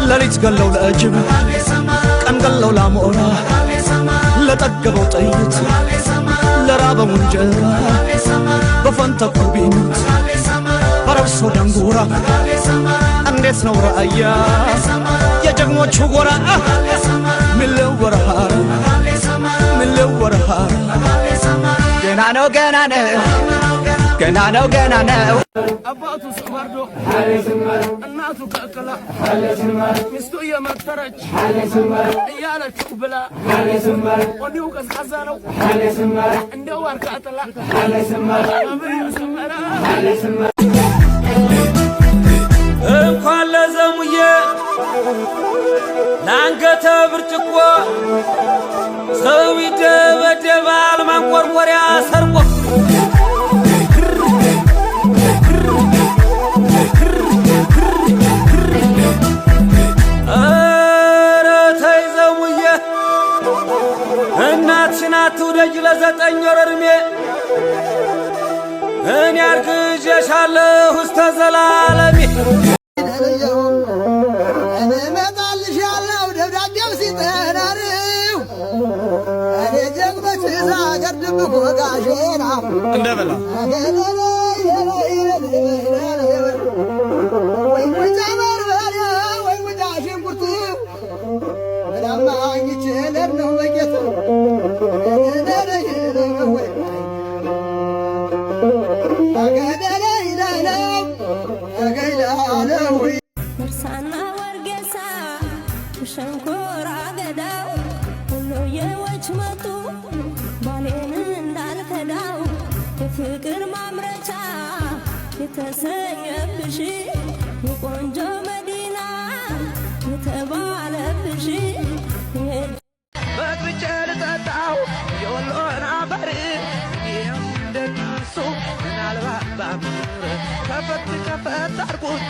ለሊት ገለው ለእጅብ ቀን ገለው ላሞራ ለጠገበው ጥይት ለራበው እንጀራ በፈንተኩ ቢሞት በረብሶ ደንጉራ እንዴት ነው ራእያ የጀግኖቹ ጎራ ምለው ወረሃር ምለው ወረሃር ገና ነው ገና ነው ገና ነው ገና ነው አባቱ ሰማርዶ እናቱ ከከላ ሚስቱ የመተረች እያለች ብላ ወዲው ቀዝቃዛ ነው እንደው አርካተላ እንኳን ለዘሙዬ ላንገተ ብርጭቆ ሰው ይደበደባል ማንቆርቆሪያ ሰርቆ እናትሽን አትውደጅ ለዘጠኝ ወር ዕድሜ እኔ አርግዤሻለሁ እስከ ዘላለሜ እመጣልሻለሁ ደብዳቤው ሲጠራርው እኔ ጀግኖች ዛገር ድብቅ ወጋሼና እንደበላ ወይ ሙጫ በርበሬ ወይ ሙጫ ሽንኩርት ለማግኘት ለነው በጌታ እርሳና ወርጌሳ ሸንኮራ ገዳው ሁሉ የወች መጡ ባሌን እንዳልከዳው የፍቅር ማምረቻ የተሰኘብሽ የቆንጆ መዲና የተባለብሽ በጥብጬ ልጠጣው የወሎን አፈር እንደነሱ ምናልባት ባምር ከፈት ከፈት አርጉት